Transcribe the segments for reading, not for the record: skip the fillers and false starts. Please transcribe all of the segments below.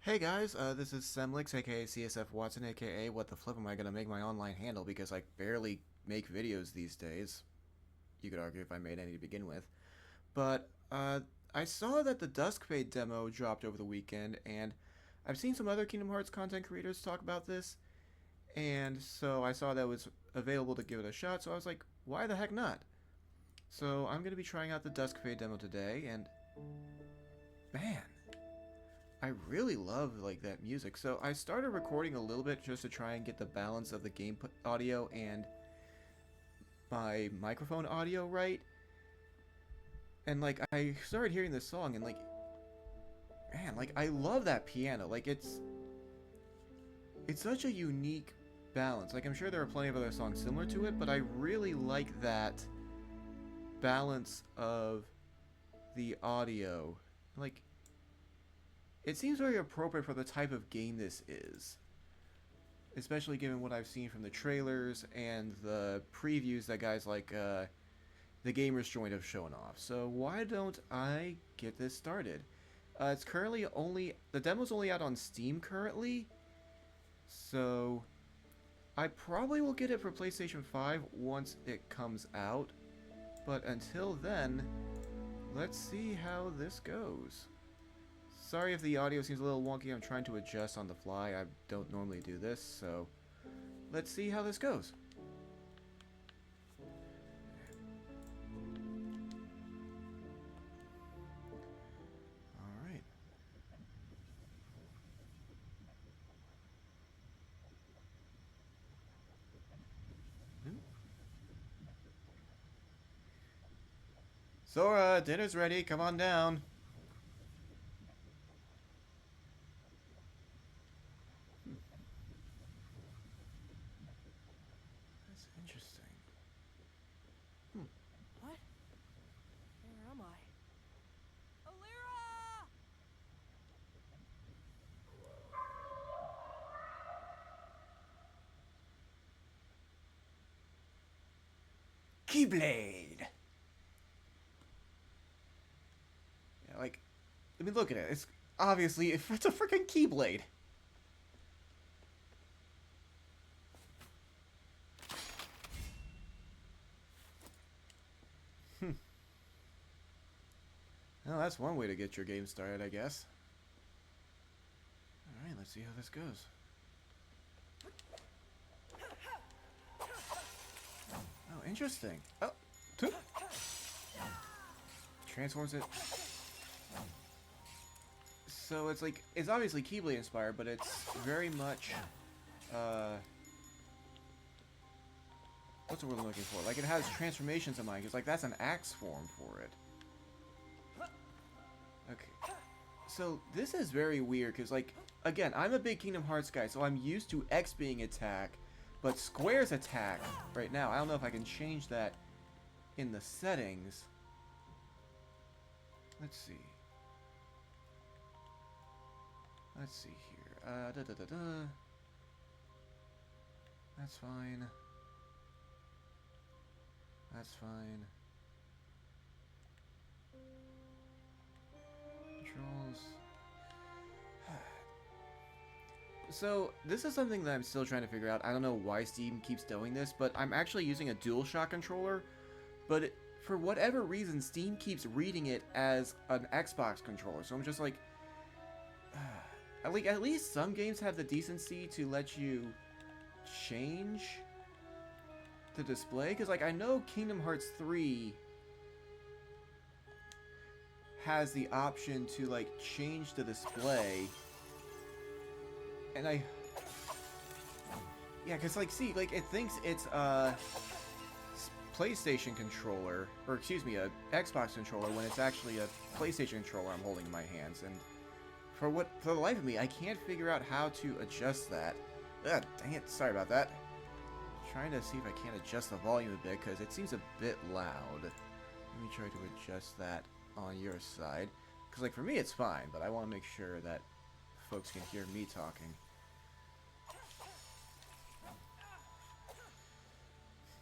Hey guys, this is Semlix, aka CSF Watson, aka what the flip am I gonna make my online handle because I barely make videos these days. You could argue if I made any to begin with. But, I saw that the Duskfade demo dropped over the weekend, and I've seen some other Kingdom Hearts content creators talk about this, and so I saw that it was available to give it a shot, so I was like, why the heck not? So I'm gonna be trying out the Duskfade demo today, and man, I really love like that music. So I started recording a little bit just to try and get the balance of the game audio and my microphone audio right. And like I started hearing this song and like man, like I love that piano. Like it's such a unique balance. Like I'm sure there are plenty of other songs similar to it, but I really like that balance of the audio. Like it seems very appropriate for the type of game this is, especially given what I've seen from the trailers and the previews that guys like the Gamers Joint have shown off. So why don't I get this started? It's currently only the demo's only out on Steam currently, so I probably will get it for PlayStation 5 once it comes out. But until then, let's see how this goes. Sorry if the audio seems a little wonky. I'm trying to adjust on the fly. I don't normally do this, so let's see how this goes. Alright. Sora, dinner's ready. Come on down. That's interesting. What? Where am I? Alira! Keyblade! Yeah, like, I mean, look at it. It's obviously, it's a freaking Keyblade. Well, that's one way to get your game started, I guess. Alright, let's see how this goes. Oh, interesting. Oh, transforms it. So it's like, it's obviously Keyblade inspired, but it's very much, what's the word I'm looking for? Like, it has transformations in mind, because, like, that's an axe form for it. Okay. So, this is very weird, because, like, again, I'm a big Kingdom Hearts guy, so I'm used to X being attack, but Square's attack right now, I don't know if I can change that in the settings. Let's see. Let's see here. That's fine. That's fine. Controls. So, this is something that I'm still trying to figure out. I don't know why Steam keeps doing this, but I'm actually using a DualShock controller, but for whatever reason, Steam keeps reading it as an Xbox controller. So I'm just like, at least some games have the decency to let you change the display. Because, like, I know Kingdom Hearts 3 has the option to, like, change the display. And yeah, because, like, see, like, it thinks it's a PlayStation controller, or excuse me, a Xbox controller, when it's actually a PlayStation controller I'm holding in my hands. And for the life of me, I can't figure out how to adjust that. Ugh, dang it, sorry about that. Trying to see if I can adjust the volume a bit, because it seems a bit loud. Let me try to adjust that on your side. Because, like, for me it's fine, but I want to make sure that folks can hear me talking.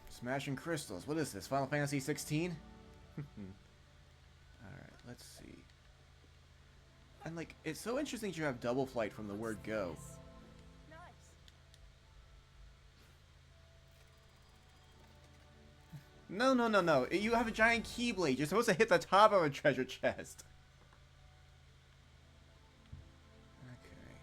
Smashing crystals. What is this? Final Fantasy 16? Alright, let's see. And like, it's so interesting you have double flight from the word go. Nice. No, no, no, no. You have a giant keyblade. You're supposed to hit the top of a treasure chest. Okay.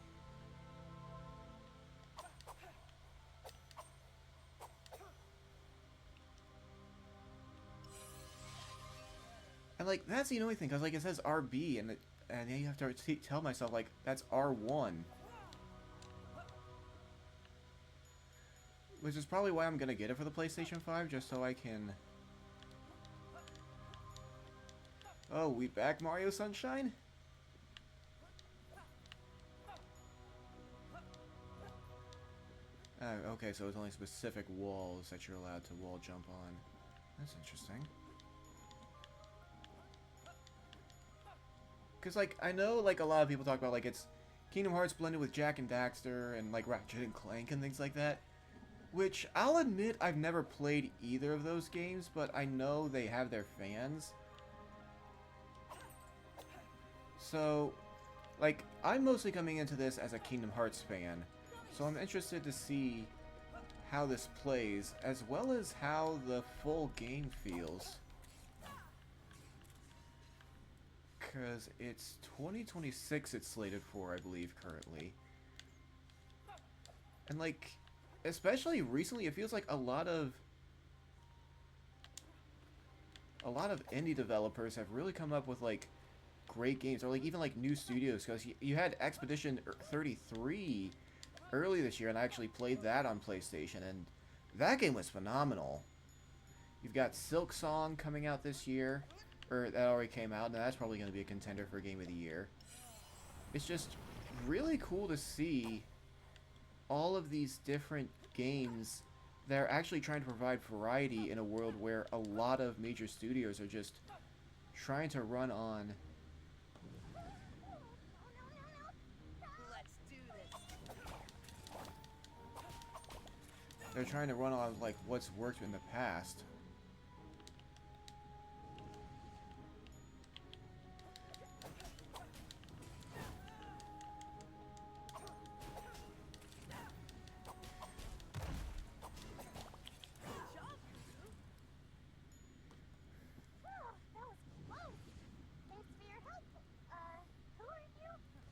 And like, that's the only thing, because like it says RB, and then you have to tell myself like that's R1, which is probably why I'm gonna get it for the PlayStation 5, just so I can. Oh, we back Mario Sunshine? Okay, so it's only specific walls that you're allowed to wall jump on. That's interesting. Because, like, I know, like, a lot of people talk about, like, it's Kingdom Hearts blended with Jak and Daxter and, like, Ratchet and Clank and things like that. Which, I'll admit, I've never played either of those games, but I know they have their fans. So, like, I'm mostly coming into this as a Kingdom Hearts fan. So I'm interested to see how this plays, as well as how the full game feels. Because it's 2026 it's slated for, I believe, currently. And, like, especially recently, it feels like a lot of indie developers have really come up with, like, great games. Or, like, even, like, new studios. Because you had Expedition 33 early this year, and I actually played that on PlayStation, and that game was phenomenal. You've got Silk Song coming out this year. Or that already came out, and that's probably going to be a contender for Game of the Year. It's just really cool to see all of these different games that are actually trying to provide variety in a world where a lot of major studios are just trying to run on. Let's do this. They're trying to run on, like, what's worked in the past.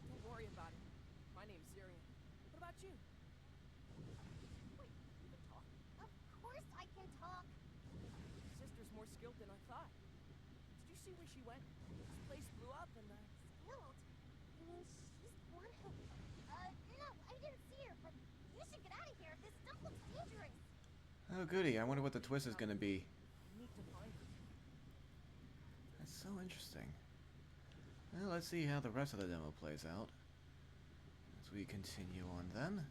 Don't worry about it. My name's Zirian. What about you? Wait, you can talk? Of course I can talk. Sister's more skilled than I thought. Did you see where she went? This place blew up and Skilled? You mean she's the one who... no, I didn't see her, but you should get out of here. This stuff looks dangerous. Oh, goody. I wonder what the twist is going to be. I need to find her. That's so interesting. Well, let's see how the rest of the demo plays out. As we continue on then.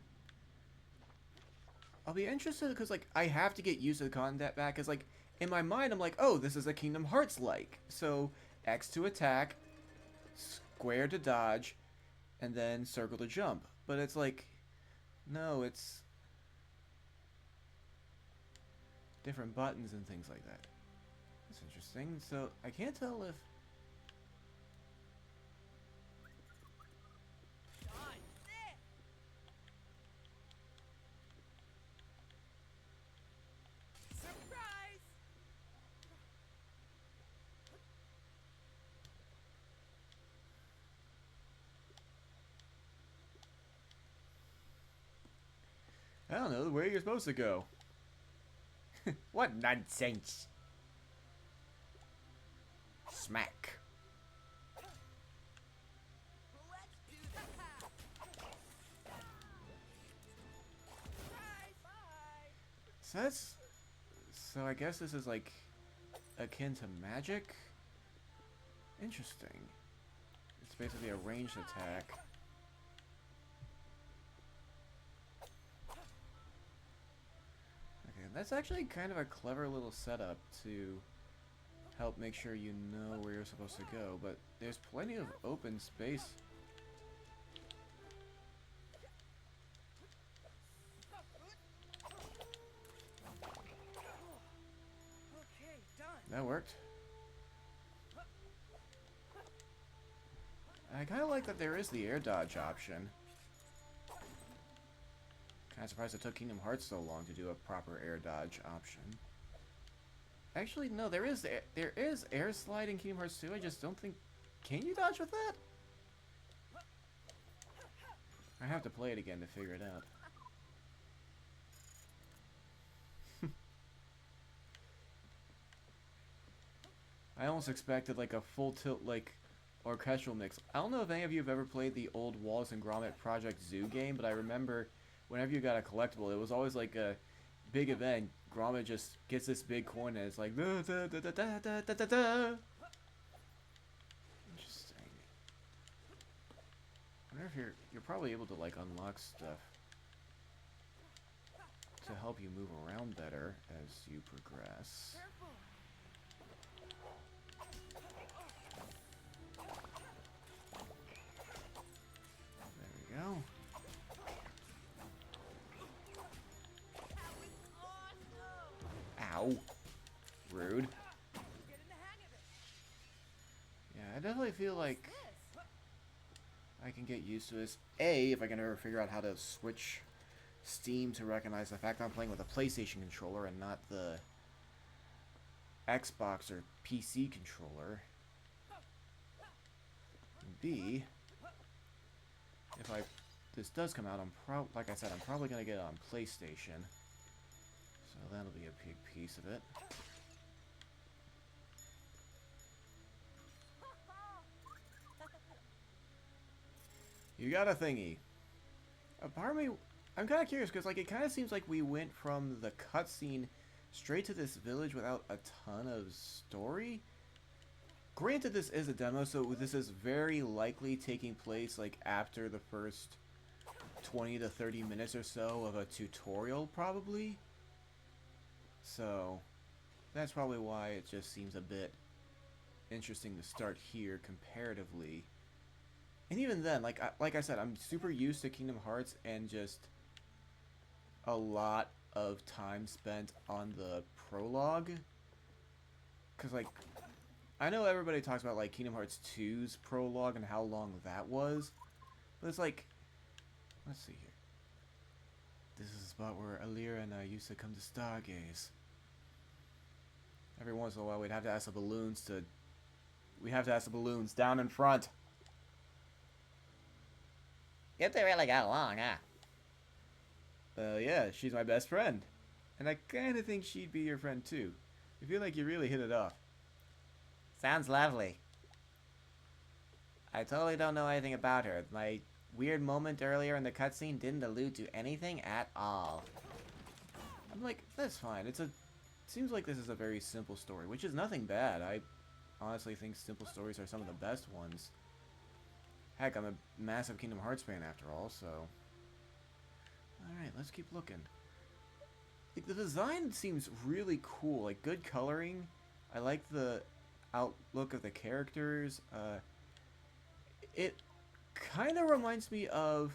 I'll be interested because, like, I have to get used to the combat back. Because, like, in my mind, I'm like, oh, this is a Kingdom Hearts-like. So, X to attack, square to dodge, and then circle to jump. But it's like, no, it's different buttons and things like that. That's interesting. So, I can't tell if... Done. There. Surprise! I don't know where you're supposed to go. What nonsense! Smack. Let's do this. Surprise! Bye. So that's... So I guess this is like akin to magic? Interesting. It's basically a ranged attack. Okay, that's actually kind of a clever little setup to help make sure you know where you're supposed to go, but there's plenty of open space. Okay, done. That worked. I I kind of like that there is the air dodge option. Kind of surprised it took Kingdom Hearts so long to do a proper air dodge option. Actually, no, there is air slide in Kingdom Hearts 2. I just don't think... Can you dodge with that? I have to play it again to figure it out. I almost expected like a full tilt, like, orchestral mix. I don't know if any of you have ever played the old Wallace and Gromit Project Zoo game, but I remember whenever you got a collectible, it was always like a big event. Gromit just gets this big coin and it's like da da da da da da da da da. Interesting. I wonder if you're probably able to like unlock stuff to help you move around better as you progress. Careful. There we go. Ow. Rude. Get in the hang of it. Yeah, I definitely feel like This. I can get used to this. A, if I can ever figure out how to switch Steam to recognize the fact I'm playing with a PlayStation controller and not the Xbox or PC controller. And B, if this does come out, like I said, I'm probably gonna get it on PlayStation. So that'll be a big piece of it. You got a thingy. A part of me, I'm kind of curious because like it kind of seems like we went from the cutscene straight to this village without a ton of story. Granted, this is a demo, so this is very likely taking place like after the first 20 to 30 minutes or so of a tutorial, probably. So that's probably why it just seems a bit interesting to start here comparatively. And even then, like I said, I'm super used to Kingdom Hearts and just a lot of time spent on the prologue. Cause like, I know everybody talks about like Kingdom Hearts 2's prologue and how long that was, but it's like, let's see here. This is the spot where Alira and I used to come to stargaze. Every once in a while, we'd have to ask the balloons down in front. You two really got along, huh? Yeah, she's my best friend. And I kinda think she'd be your friend too. I feel like you really hit it off. Sounds lovely. I totally don't know anything about her. My weird moment earlier in the cutscene didn't allude to anything at all. I'm like, that's fine. Seems like this is a very simple story, which is nothing bad. I honestly think simple stories are some of the best ones. Heck, I'm a massive Kingdom Hearts fan after all, so... Alright, let's keep looking. Like, the design seems really cool. Like, good coloring. I like the outlook of the characters. It kind of reminds me of...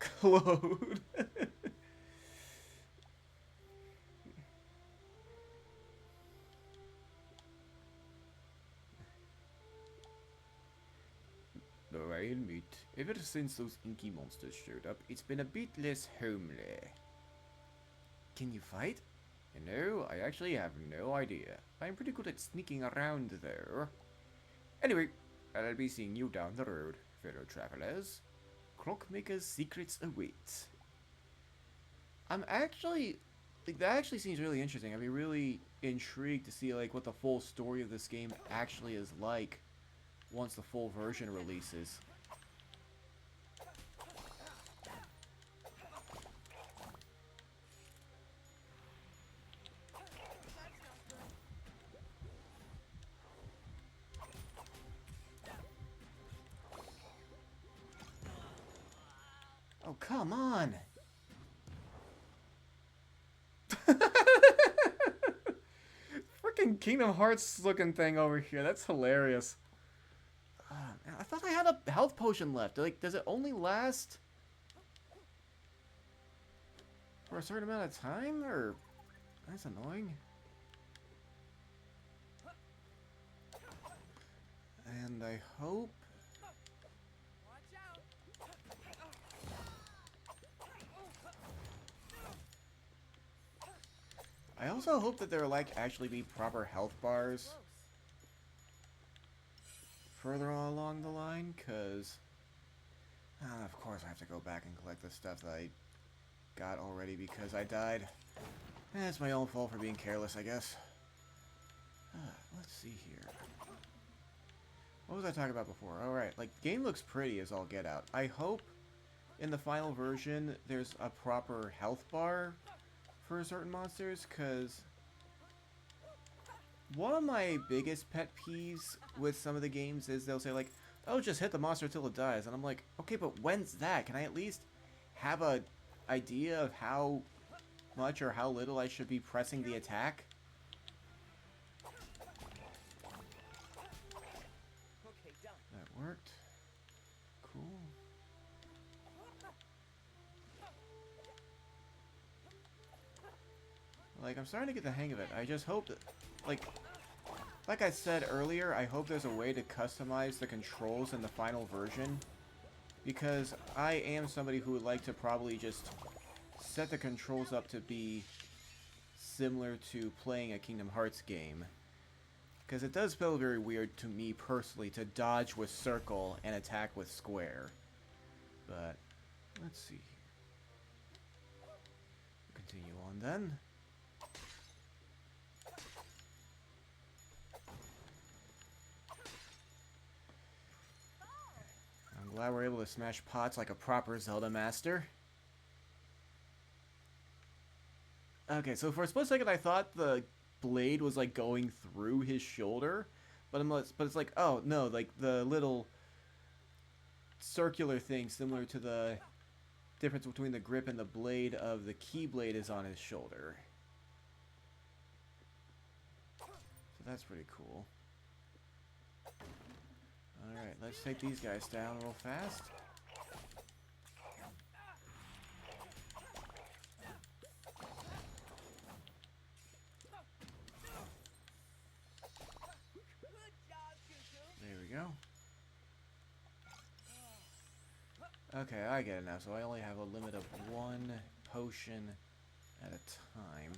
Claude. Though I admit, ever since those inky monsters showed up, it's been a bit less homely. Can you fight? No, I actually have no idea. I'm pretty good at sneaking around though. Anyway, I'll be seeing you down the road, fellow travelers. Clockmaker's secrets await. I'm actually... Like, that actually seems really interesting. I'd be really intrigued to see like what the full story of this game actually is like once the full version releases. Oh, come on! Freaking Kingdom Hearts looking thing over here. That's hilarious. I thought I had a health potion left. Like, does it only last for a certain amount of time? Or... That's annoying. And I hope... Watch out. I also hope that there will, like, actually be proper health bars further along the line, because... of course I have to go back and collect the stuff that I got already because I died. It's my own fault for being careless, I guess. Let's see here. What was I talking about before? Alright, like, the game looks pretty as all get out. I hope in the final version there's a proper health bar for certain monsters, because one of my biggest pet peeves with some of the games is they'll say, like, oh, just hit the monster till it dies. And I'm like, okay, but when's that? Can I at least have a idea of how much or how little I should be pressing the attack? Okay, done. That worked. Cool. Like, I'm starting to get the hang of it. I just hope that, like I said earlier, I hope there's a way to customize the controls in the final version. Because I am somebody who would like to probably just set the controls up to be similar to playing a Kingdom Hearts game. Because it does feel very weird to me personally to dodge with circle and attack with square. But, let's see. Continue on then. I'm glad we're able to smash pots like a proper Zelda master. Okay, so for a split second I thought the blade was like going through his shoulder, but it's like, oh no, like the little circular thing similar to the difference between the grip and the blade of the keyblade is on his shoulder. So that's pretty cool. Alright, let's take these guys down real fast. There we go. Okay, I get it now. So I only have a limit of one potion at a time.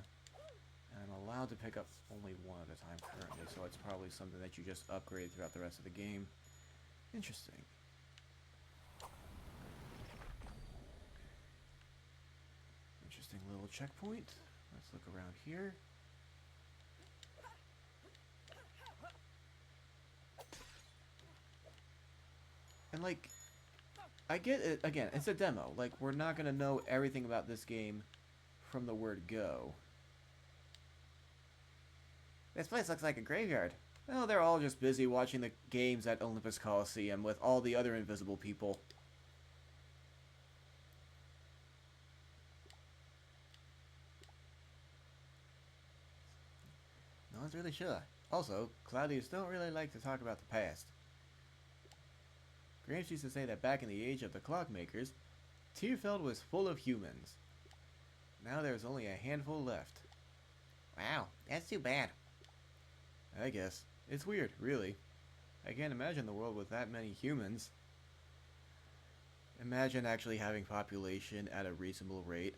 And I'm allowed to pick up only one at a time currently, so it's probably something that you just upgrade throughout the rest of the game. Interesting. Interesting little checkpoint. Let's look around here. And like, I get it, again, it's a demo. Like, we're not gonna know everything about this game from the word go. This place looks like a graveyard. Well, they're all just busy watching the games at Olympus Coliseum with all the other invisible people. No one's really sure. Also, Cloudies don't really like to talk about the past. Gramps used to say that back in the age of the clockmakers, Tierfeld was full of humans. Now there's only a handful left. Wow, that's too bad. I guess. It's weird, really. I can't imagine the world with that many humans. Imagine actually having population at a reasonable rate.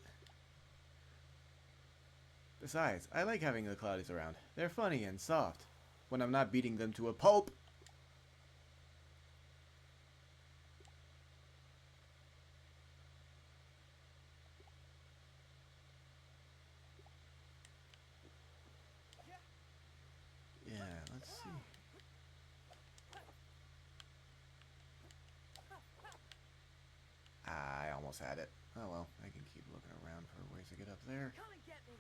Besides, I like having the Cloudies around. They're funny and soft. When I'm not beating them to a pulp. Yeah, let's see. I almost had it. Oh well, I can keep looking around for ways to get up there. Come and get me.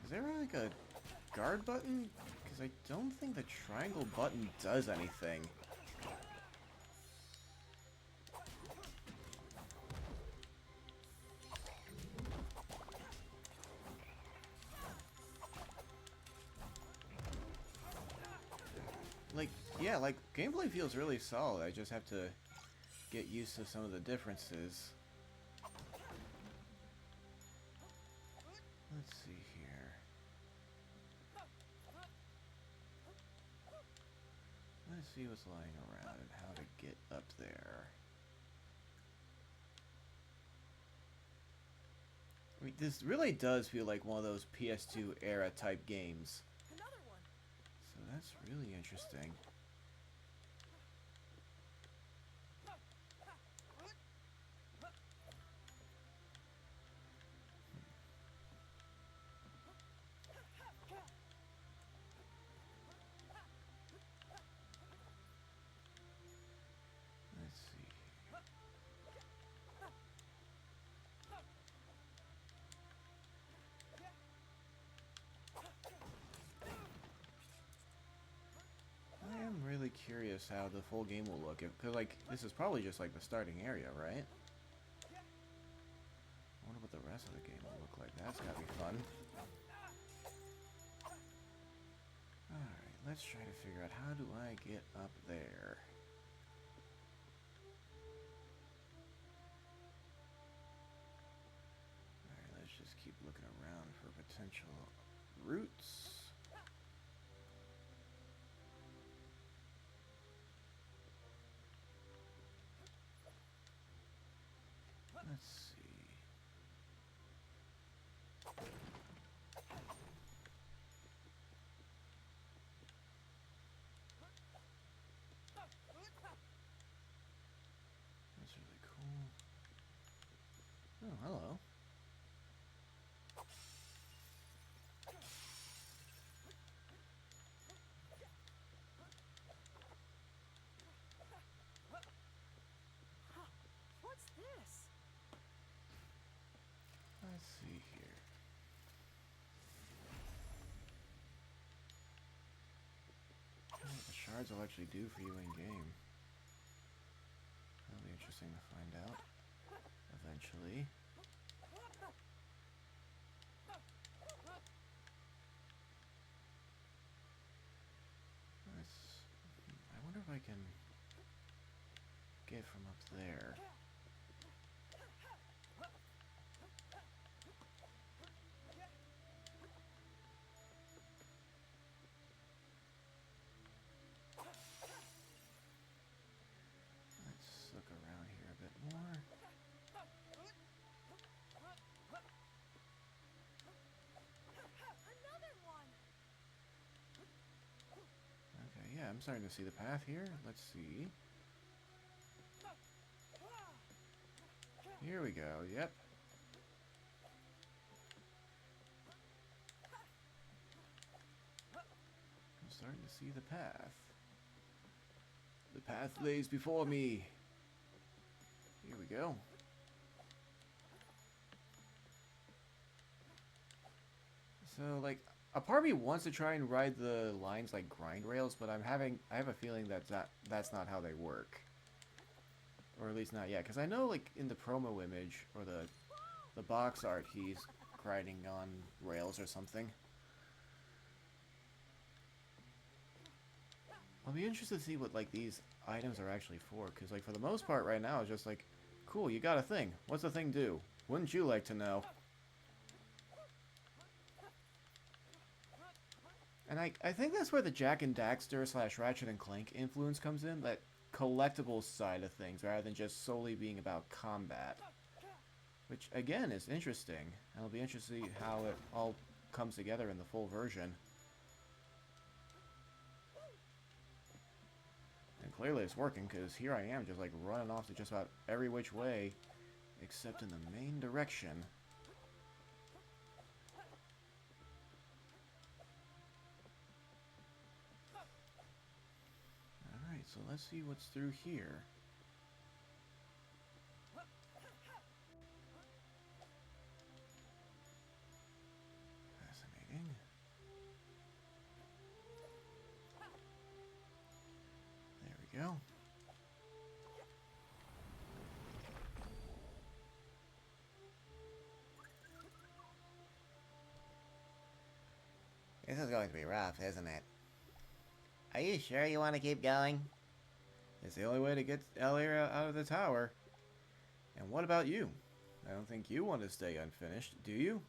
Is there like a guard button? Because I don't think the triangle button does anything. Like, yeah, like, gameplay feels really solid. I just have to get used to some of the differences. see here. Let's see what's lying around and how to get up there. I mean, this really does feel like one of those PS2 era type games. Another one. So that's really interesting. Let's see. I am really curious how the full game will look. Because, like, this is probably just, like, the starting area, right? I wonder what the rest of the game will look like. That's gotta be fun. Alright, let's try to figure out how do I get up there. Alright, let's just keep looking around for potential routes. Let's see. That's really cool. Oh, hello. What's this? Let's see here. I wonder what the shards will actually do for you in game. That'll be interesting to find out eventually. I wonder if I can get from up there. Let's look around here a bit more. Another one. Okay, yeah, I'm starting to see the path here. Let's see. Here we go, yep. I'm starting to see the path. The path lays before me. Here we go. So, like, a part of me wants to try and ride the lines like grind rails, but I have a feeling that's not how they work. Or at least not yet, because I know, like, in the promo image, or the box art, he's grinding on rails or something. I'll be interested to see what, like, these items are actually for, because, like, for the most part right now, it's just like, cool, you got a thing. What's the thing do? Wouldn't you like to know? And I think that's where the Jak and Daxter / Ratchet and Clank influence comes in, that collectibles side of things, rather than just solely being about combat. Which, again, is interesting. And it'll be interesting to see how it all comes together in the full version. And clearly it's working, because here I am just like running off to just about every which way, except in the main direction. Alright, so let's see what's through here. Fascinating. There we go. This is going to be rough, isn't it? Are you sure you want to keep going? It's the only way to get Elira out of the tower. And what about you? I don't think you want to stay unfinished, do you?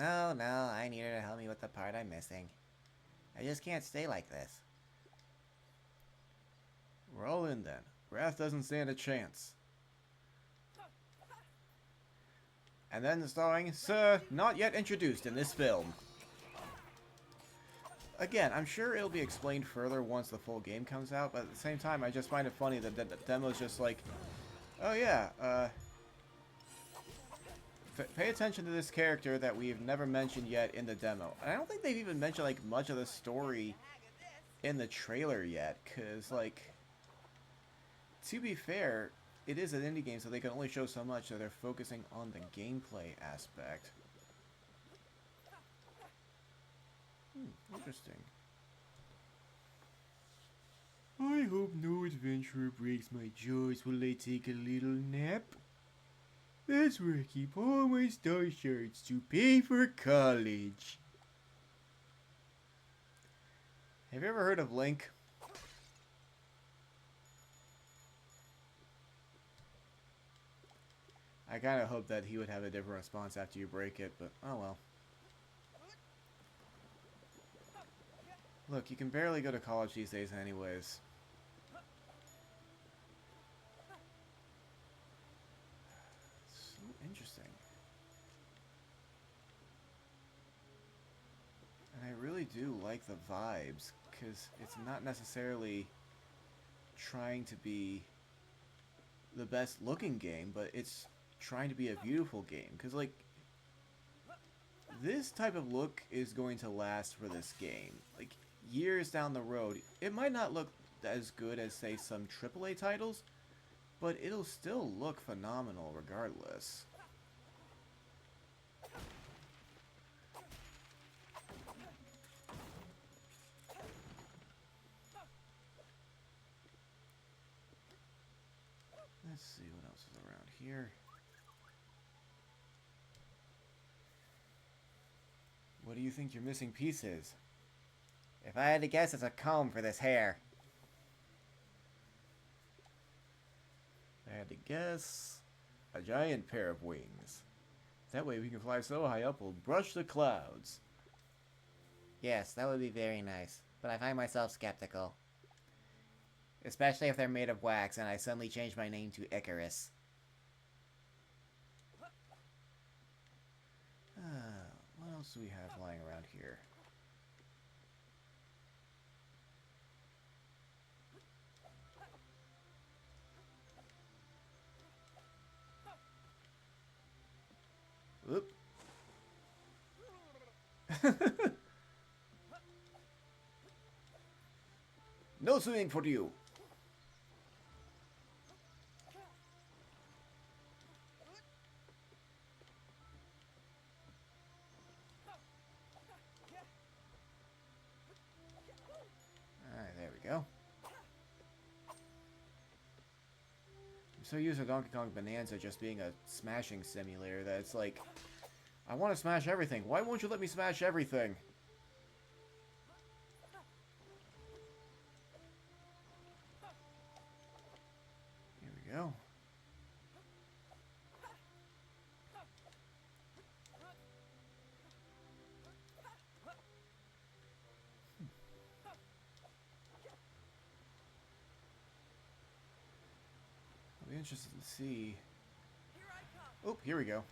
No, I need her to help me with the part I'm missing. I just can't stay like this. We're all in then. Wrath doesn't stand a chance. And then starring Sir, not yet introduced in this film. Again, I'm sure it'll be explained further once the full game comes out, but at the same time, I just find it funny that the demo's just like, oh yeah, pay attention to this character that we've never mentioned yet in the demo. And I don't think they've even mentioned, like, much of the story in the trailer yet, because, like, to be fair, it is an indie game, so they can only show so much, so they're focusing on the gameplay aspect. Interesting. I hope no adventurer breaks my jaws while I take a little nap. That's where I keep all my star shards to pay for college. Have you ever heard of Link? I kind of hope that he would have a different response after you break it, but oh well. Look, you can barely go to college these days anyways. So interesting. And I really do like the vibes, because it's not necessarily trying to be the best looking game, but it's trying to be a beautiful game. Because, like, this type of look is going to last for this game. Like, years down the road, it might not look as good as, say, some AAA titles, but it'll still look phenomenal regardless. Let's see what else is around here. What do you think your missing piece is? If I had to guess, it's a comb for this hair. I had to guess a giant pair of wings. That way we can fly so high up we'll brush the clouds. Yes, that would be very nice, but I find myself skeptical. Especially if they're made of wax and I suddenly change my name to Icarus. What else do we have lying around here? Oop. No swimming for you. Alright, there we go. I'm so used to Donkey Kong Bonanza just being a smashing simulator that it's like, I want to smash everything. Why won't you let me smash everything? Here we go. I'll be interested to see. Oh, here we go.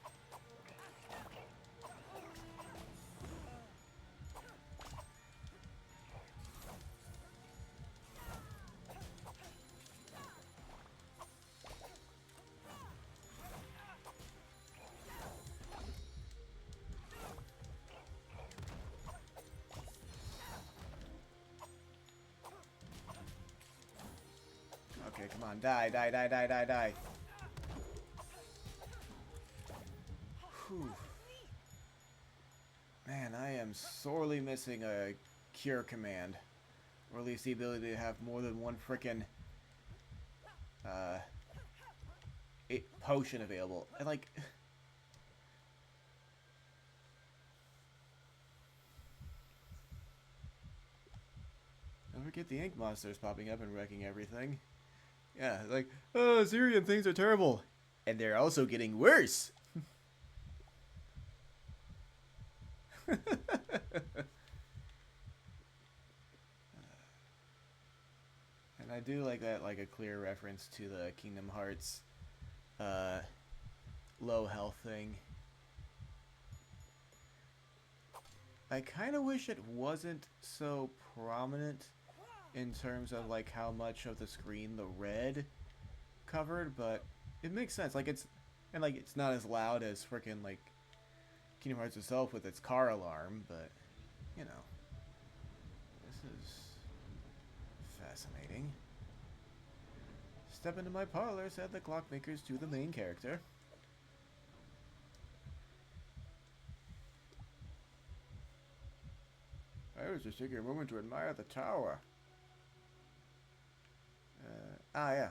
Okay, come on, die, die, die, die, die, die. Whew. Man, I am sorely missing a cure command. Or at least the ability to have more than one frickin' potion available. And like, don't forget the ink monsters popping up and wrecking everything. Yeah, like, oh, Syrian things are terrible. And they're also getting worse. And I do like that, like a clear reference to the Kingdom Hearts uh, low health thing. I kind of wish it wasn't so prominent in terms of like how much of the screen the red covered, but it makes sense. Like it's not as loud as freaking like Kingdom Hearts itself with its car alarm, but you know, this is fascinating. Step into my parlor, said the clockmakers to the main character. I was just taking a moment to admire the tower. Yeah.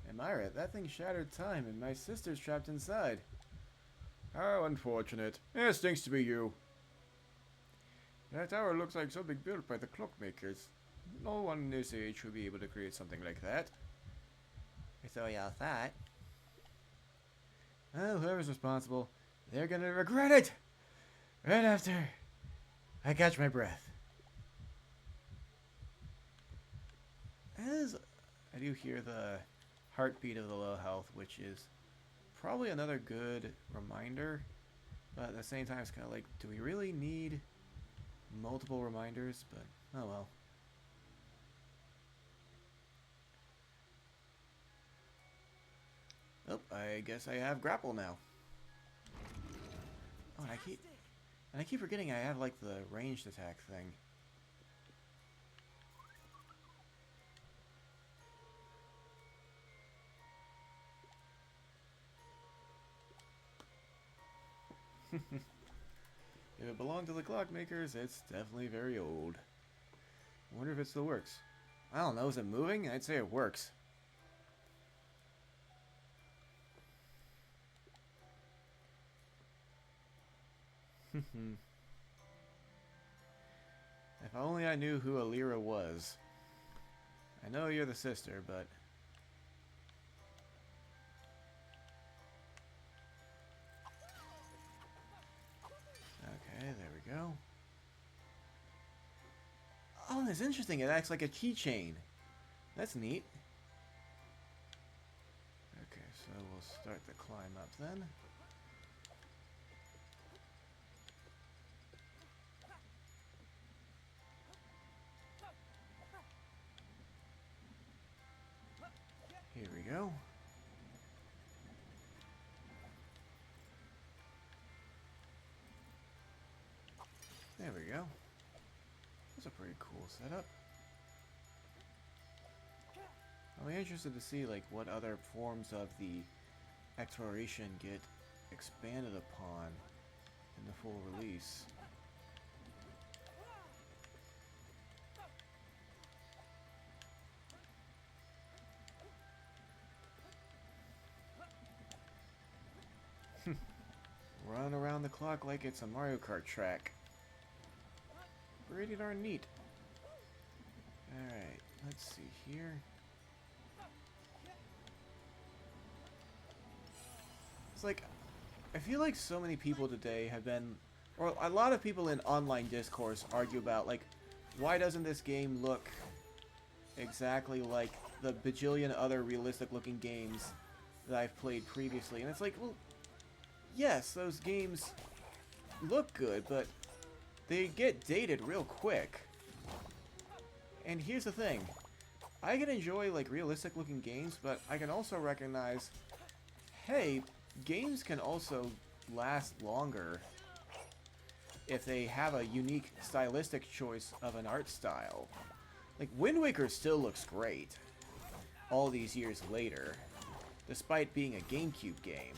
Admire it. That thing shattered time, and my sister's trapped inside. How unfortunate. It stinks to be you. That tower looks like something built by the clockmakers. No one in this age would be able to create something like that. So y'all thought. Well, whoever's responsible, they're gonna regret it! Right after I catch my breath. I do hear the heartbeat of the low health, which is probably another good reminder, but at the same time it's kind of like, do we really need multiple reminders? But oh well. Oh, I guess I have grapple now. Oh, and I keep forgetting I have like the ranged attack thing. If it belonged to the clockmakers, it's definitely very old. I wonder if it still works. I don't know, is it moving? I'd say it works. If only I knew who Alira was. I know you're the sister, but... Okay, there we go. Oh, that's interesting. It acts like a keychain. That's neat. Okay, so we'll start the climb up then. Here we go. There we go. That's a pretty cool setup. I'll be interested to see like what other forms of the exploration get expanded upon in the full release. Run around the clock like it's a Mario Kart track. Pretty darn neat. Alright, let's see here. It's like, I feel like so many people today have been, or a lot of people in online discourse argue about, like, why doesn't this game look exactly like the bajillion other realistic looking games that I've played previously? And it's like, well, yes, those games look good, but they get dated real quick. And here's the thing. I can enjoy like realistic looking games, but I can also recognize, hey, games can also last longer if they have a unique stylistic choice of an art style. Like Wind Waker still looks great all these years later, despite being a GameCube game.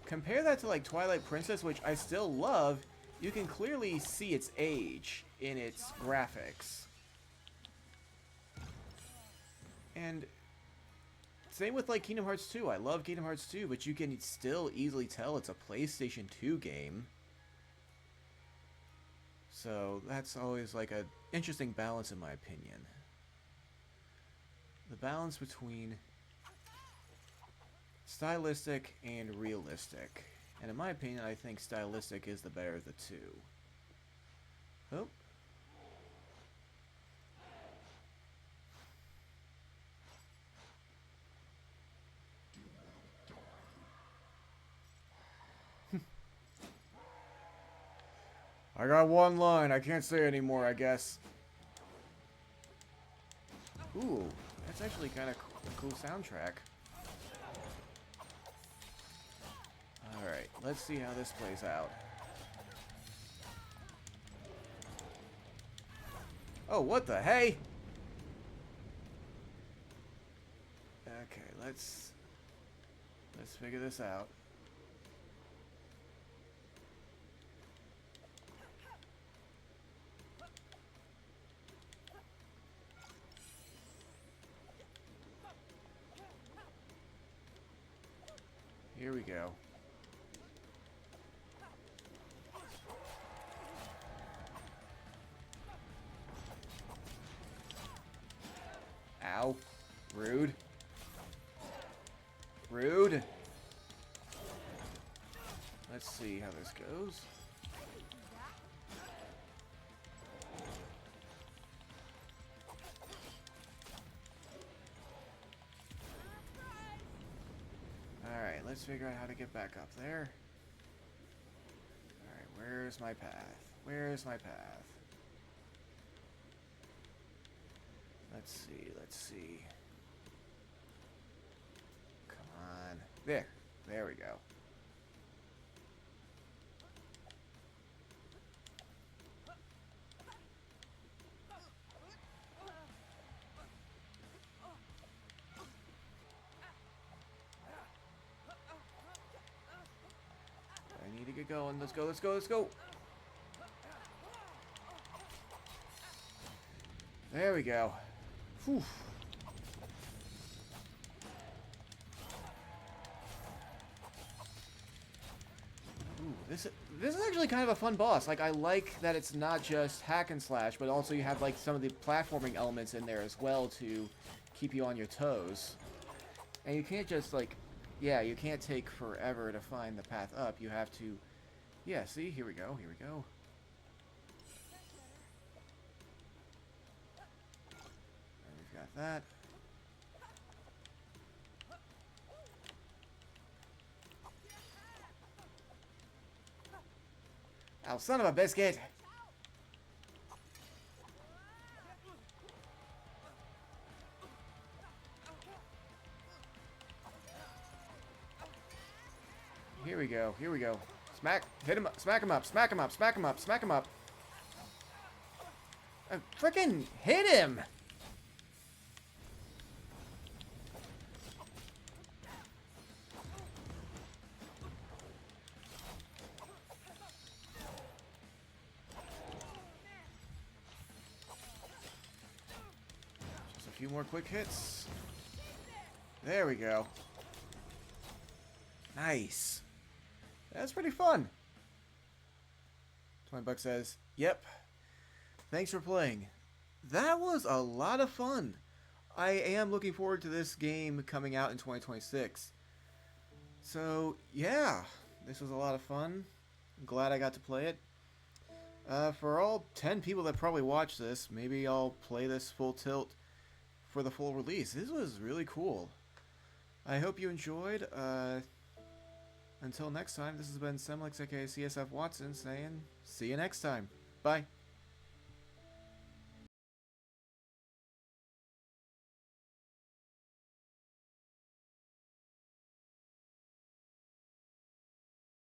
Compare that to like Twilight Princess, which I still love. You can clearly see its age in its graphics. And same with like Kingdom Hearts 2. I love Kingdom Hearts 2, but you can still easily tell it's a PlayStation 2 game. So that's always like an interesting balance in my opinion. The balance between stylistic and realistic. And in my opinion, I think stylistic is the better of the two. Oh. I got one line. I can't say anymore, I guess. Ooh, that's actually kind of a cool soundtrack. Alright, let's see how this plays out. Oh, what the hey? Okay, let's figure this out. Here we go. Ow. Rude. Rude. Let's see how this goes. Alright, let's figure out how to get back up there. Alright, where's my path? Where's my path? Let's see, let's see. Come on. There. There we go. I need to get going. Let's go, let's go, let's go. There we go. Whew. Ooh, this is actually kind of a fun boss. Like, I like that it's not just hack and slash, but also you have like some of the platforming elements in there as well to keep you on your toes. And you can't just like, yeah, you can't take forever to find the path up. You have to, yeah, see, here we go, here we go. And we've got that. Oh, son of a biscuit! Here we go, here we go. Smack, hit him up, smack him up, smack him up, smack him up, smack him up. Frickin' hit him! Just a few more quick hits. There we go. Nice. That's pretty fun. $20 says, yep. Thanks for playing. That was a lot of fun. I am looking forward to this game coming out in 2026. So, yeah. This was a lot of fun. I'm glad I got to play it. For all 10 people that probably watch this, maybe I'll play this full tilt for the full release. This was really cool. I hope you enjoyed. Until next time, this has been Semlex aka CSF Watson saying, see you next time. Bye.